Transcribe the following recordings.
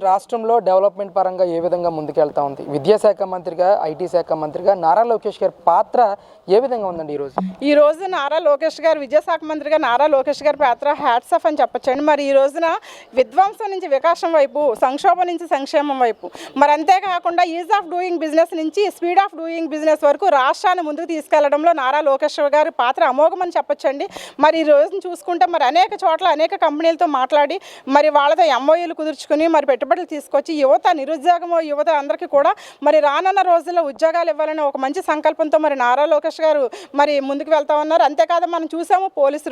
రాష్ట్రంలో డెవలప్మెంట్ పరంగా ఏ విధంగా ముందుకెళ్తా ఉంది? విద్యాశాఖ మంత్రిగా, ఐటీ శాఖ మంత్రిగా నారా లోకేష్ గారి పాత్ర ఏ విధంగా ఉందండి ఈ రోజు నారా లోకేష్ గారు విద్యాశాఖ మంత్రిగా నారా లోకేష్ గారి పాత్ర హ్యాట్స్ ఆఫ్ అని చెప్పొచ్చండి. మరి ఈ రోజున విధ్వంసం నుంచి వికాసం వైపు, సంక్షోభం నుంచి సంక్షేమం వైపు, మరి అంతేకాకుండా ఈజ్ ఆఫ్ డూయింగ్ బిజినెస్ నుంచి స్పీడ్ ఆఫ్ డూయింగ్ బిజినెస్ వరకు రాష్ట్రాన్ని ముందుకు తీసుకెళ్లడంలో నారా లోకేష్ గారి పాత్ర అమోఘమని చెప్పొచ్చండి. మరి ఈ రోజున చూసుకుంటే మరి అనేక చోట్ల అనేక కంపెనీలతో మాట్లాడి మరి వాళ్ళతో ఎంఓయూలు కుదుర్చుకుని మరి పెట్టుబడులు తీసుకొచ్చి యువత అందరికీ కూడా మరి రానున్న రోజుల్లో ఉద్యోగాలు ఇవ్వాలని ఒక మంచి సంకల్పంతో మరి నారా లోకేష్ గారు మరి ముందుకు వెళ్తా ఉన్నారు. అంతేకాదు మనం చూసాము పోలీసు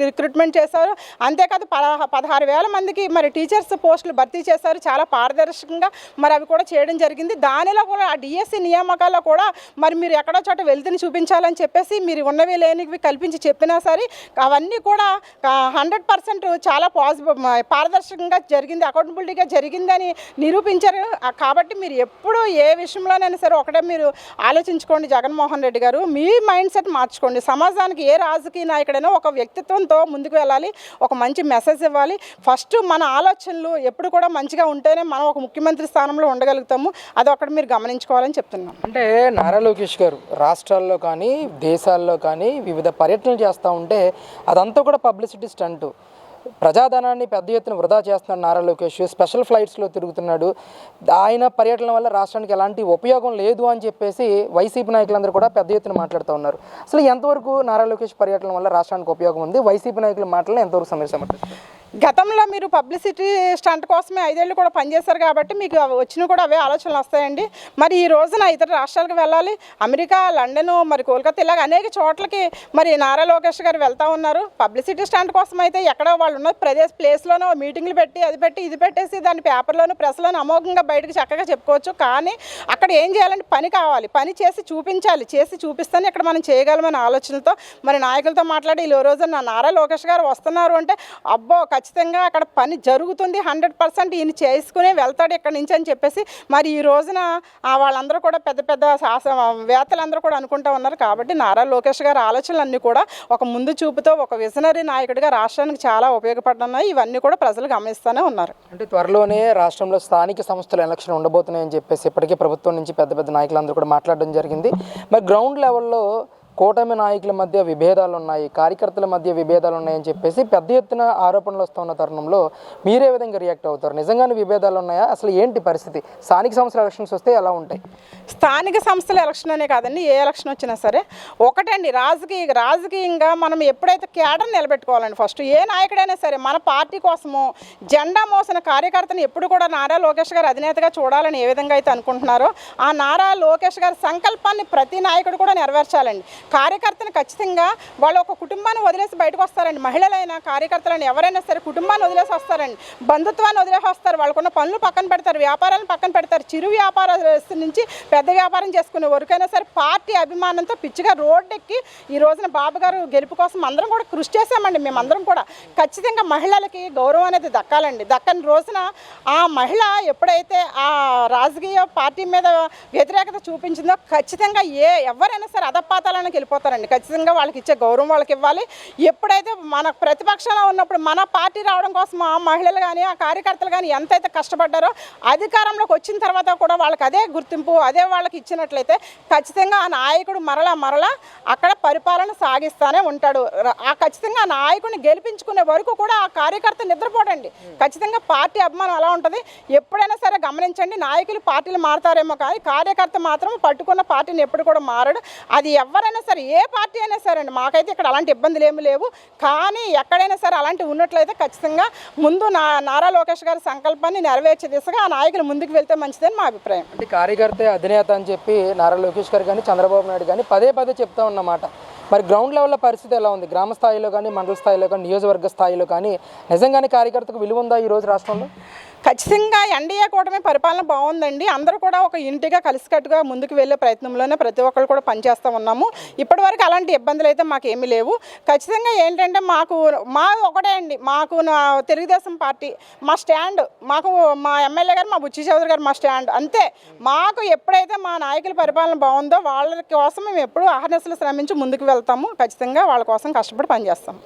రిక్రూట్మెంట్ చేశారు. అంతేకాదు 16,000 మందికి మరి టీచర్స్ పోస్టులు భర్తీ చేశారు. చాలా పారదర్శకంగా మరి అవి కూడా చేయడం జరిగింది. దానిలో కూడా ఆ డిఎస్సి నియామకాల్లో కూడా మరి మీరు ఎక్కడో చోట వెళ్తుని చూపించాలని చెప్పేసి మీరు ఉన్నవి లేనివి కల్పించి చెప్పినా సరే అవన్నీ కూడా 100% చాలా పారదర్శకంగా జరిగింది, అకౌంటబిలిటీగా జరిగిందని నిరూపించారు. కాబట్టి మీరు ఎప్పుడు ఏ విషయంలోనైనా సరే ఒకటే మీరు ఆలోచించుకోండి, జగన్మోహన్ రెడ్డి గారు మీ మైండ్ సెట్ మార్చుకోండి. సమాజానికి ఏ రాజకీయ నాయకుడైనా ఒక వ్యక్తిత్వంతో ముందుకు వెళ్ళాలి, ఒక మంచి మెసేజ్ ఇవ్వాలి. ఫస్ట్ మన ఆలోచనలు ఎప్పుడు కూడా మంచిగా ఉంటేనే మనం ఒక ముఖ్యమంత్రి స్థానంలో ఉండగలుగుతాము. అదొకటి మీరు గమనించుకోవాలని చెప్తున్నాం. అంటే నారా లోకేష్ గారు రాష్ట్రాల్లో కానీ దేశాల్లో కానీ వివిధ పర్యటనలు చేస్తూ ఉంటే అదంతా కూడా పబ్లిసిటీ స్టంట్. ప్రజాధనాన్ని పెద్ద ఎత్తున వృధా చేస్తున్నాడు నారా లోకేష్. స్పెషల్ ఫ్లైట్స్లో తిరుగుతున్నాడు. ఆయన పర్యటన వల్ల రాష్ట్రానికి ఎలాంటి ఉపయోగం లేదు అని చెప్పేసి వైసీపీ నాయకులందరూ కూడా పెద్ద ఎత్తున మాట్లాడుతూ ఉన్నారు. అసలు ఎంతవరకు నారా లోకేష్ పర్యటన వల్ల రాష్ట్రానికి ఉపయోగం ఉంది? వైసీపీ నాయకుల మాటలను ఎంతవరకు సమర్థిస్తారు? గతంలో మీరు పబ్లిసిటీ స్టంట్ కోసమే 5 ఏళ్ళు కూడా పనిచేశారు కాబట్టి మీకు వచ్చిన కూడా అవే ఆలోచనలు వస్తాయండి. మరి ఈ రోజున ఇతర రాష్ట్రాలకు వెళ్ళాలి, అమెరికా, లండన్, మరి కోల్కతా ఇలాగ అనేక చోట్లకి మరి నారా లోకేష్ గారు వెళ్తూ ఉన్నారు. పబ్లిసిటీ స్టంట్ కోసం అయితే ఎక్కడో వాళ్ళు ఉన్న ప్లేస్లోనో మీటింగ్లు పెట్టి అది పెట్టి ఇది పెట్టేసి దాన్ని పేపర్లోను ప్రెస్లోను అమోఘంగా బయటకు చక్కగా చెప్పుకోవచ్చు. కానీ అక్కడ ఏం చేయాలంటే పని కావాలి, పని చేసి చూపించాలి. చేసి చూపిస్తేనే ఇక్కడ మనం చేయగలమనే ఆలోచనతో మరి నాయకులతో మాట్లాడి ఈ రోజున నారా లోకేష్ గారు వస్తున్నారు అంటే అబ్బో ఖచ్చితంగా అక్కడ పని జరుగుతుంది, 100% ఈయన చేసుకుని వెళ్తాడు ఇక్కడి నుంచి అని చెప్పేసి మరి ఈ రోజున వాళ్ళందరూ కూడా పెద్ద పెద్ద వేత్తలందరూ కూడా అనుకుంటూ ఉన్నారు. కాబట్టి నారా లోకేష్ గారి ఆలోచనలన్నీ కూడా ఒక ముందు చూపుతో ఒక విజనరీ నాయకుడిగా రాష్ట్రానికి చాలా ఉపయోగపడుతున్నాయి. ఇవన్నీ కూడా ప్రజలు గమనిస్తూనే ఉన్నారు. అంటే త్వరలోనే రాష్ట్రంలో స్థానిక సంస్థల ఎలక్షన్ ఉండబోతున్నాయని చెప్పేసి ఇప్పటికే ప్రభుత్వం నుంచి పెద్ద పెద్ద నాయకులందరూ కూడా మాట్లాడడం జరిగింది. మరి గ్రౌండ్ లెవెల్లో కూటమి నాయకుల మధ్య విభేదాలు ఉన్నాయి, కార్యకర్తల మధ్య విభేదాలు ఉన్నాయని చెప్పేసి పెద్ద ఎత్తున ఆరోపణలు వస్తున్న తరుణంలో మీరే విధంగా రియాక్ట్ అవుతారు? నిజంగానే విభేదాలు ఉన్నాయా? అసలు ఏంటి పరిస్థితి? స్థానిక సంస్థల ఎలక్షన్స్ వస్తే ఎలా ఉంటాయి? స్థానిక సంస్థల ఎలక్షన్ అనే కాదండి, ఏ ఎలక్షన్ వచ్చినా సరే ఒకటండి, రాజకీయంగా మనం ఎప్పుడైతే కేడర్ నిలబెట్టుకోవాలండి. ఫస్ట్ ఏ నాయకుడైనా సరే మన పార్టీ కోసము జెండా మోసిన కార్యకర్తను ఎప్పుడు కూడా నారా లోకేష్ గారు అధినేతగా చూడాలని ఏ విధంగా అయితే అనుకుంటున్నారో ఆ నారా లోకేష్ గారి సంకల్పాన్ని ప్రతి నాయకుడు కూడా నెరవేర్చాలండి. కార్యకర్తను ఖచ్చితంగా వాళ్ళు ఒక కుటుంబాన్ని వదిలేసి బయటకు వస్తారండి. మహిళలైనా కార్యకర్తలైనా ఎవరైనా సరే కుటుంబాన్ని వదిలేసి వస్తారండి, బంధుత్వాన్ని వదిలేసి వస్తారు, వాళ్ళకున్న పనులు పక్కన పెడతారు, వ్యాపారాలను పక్కన పెడతారు. చిరు వ్యాపారస్తు నుంచి పెద్ద వ్యాపారం చేసుకునే వరకైనా సరే పార్టీ అభిమానంతో పిచ్చిగా రోడ్డెక్కి ఈ రోజున బాబు గారు గెలుపు కోసం అందరం కూడా కృషి చేశామండి. మేమందరం కూడా ఖచ్చితంగా మహిళలకి గౌరవం అనేది దక్కాలండి. దక్కని రోజున ఆ మహిళ ఎప్పుడైతే ఆ రాజకీయ పార్టీ మీద వ్యతిరేకత చూపించిందో ఖచ్చితంగా ఎవరైనా సరే అధపాతాలను వెళ్ళిపోతారండి. ఖచ్చితంగా వాళ్ళకి ఇచ్చే గౌరవం వాళ్ళకి ఇవ్వాలి. ఎప్పుడైతే మన ప్రతిపక్షంలో ఉన్నప్పుడు మన పార్టీ రావడం కోసం ఆ మహిళలు కానీ ఆ కార్యకర్తలు కానీ ఎంతైతే కష్టపడ్డారో అధికారంలోకి వచ్చిన తర్వాత కూడా వాళ్ళకి అదే గుర్తింపు అదే వాళ్ళకి ఇచ్చినట్లయితే ఖచ్చితంగా ఆ నాయకుడు మరలా అక్కడ పరిపాలన సాగిస్తూనే ఉంటాడు. ఖచ్చితంగా ఆ నాయకుడిని గెలిపించుకునే వరకు కూడా ఆ కార్యకర్త నిద్రపోడండి. ఖచ్చితంగా పార్టీ అభిమానం అలా ఉంటుంది. ఎప్పుడైనా సరే గమనించండి, నాయకులు పార్టీలు మారుతారేమో కానీ కార్యకర్త మాత్రం పట్టుకున్న పార్టీని ఎప్పుడు కూడా మారడు. అది ఎవరైనా సరే ఏ పార్టీ అయినా సరే అండి, మాకైతే ఇక్కడ అలాంటి ఇబ్బందులు ఏమి లేవు. కానీ ఎక్కడైనా సరే అలాంటివి ఉన్నట్లయితే ఖచ్చితంగా ముందు నారా లోకేష్ గారి సంకల్పాన్ని నెరవేర్చే దిశగా ఆ నాయకులు ముందుకు వెళ్తే మంచిదని మా అభిప్రాయం. అంటే కార్యకర్త అధినేత అని చెప్పి నారా లోకేష్ గారు కానీ చంద్రబాబు నాయుడు కానీ పదే చెప్తా ఉన్నమాట. మరి గ్రౌండ్ లెవెల్లో పరిస్థితి ఎలా ఉంది? గ్రామ స్థాయిలో కానీ మండల స్థాయిలో కానీ నియోజకవర్గ స్థాయిలో కానీ నిజంగానే కార్యకర్తకు విలువ ఉందా ఈరోజు రాష్ట్రంలో? ఖచ్చితంగా ఎన్డీఏ కూటమి పరిపాలన బాగుందండి. అందరూ కూడా ఒక ఇంటిగా కలిసికట్టుగా ముందుకు వెళ్ళే ప్రయత్నంలోనే ప్రతి ఒక్కరు కూడా పనిచేస్తూ ఉన్నాము. ఇప్పటివరకు అలాంటి ఇబ్బందులు అయితే మాకేమీ లేవు. ఖచ్చితంగా ఏంటంటే మా ఒకటే అండి, మాకు తెలుగుదేశం పార్టీ మా స్టాండ్, మాకు మా ఎమ్మెల్యే గారు మా బుచ్చి చౌదరి గారు మా స్టాండ్ అంతే. మాకు ఎప్పుడైతే మా నాయకుల పరిపాలన బాగుందో వాళ్ళ కోసం మేము ఎప్పుడూ అహర్నిశలు శ్రమించి ముందుకు వెళ్తాము. ఖచ్చితంగా వాళ్ళ కోసం కష్టపడి పనిచేస్తాము.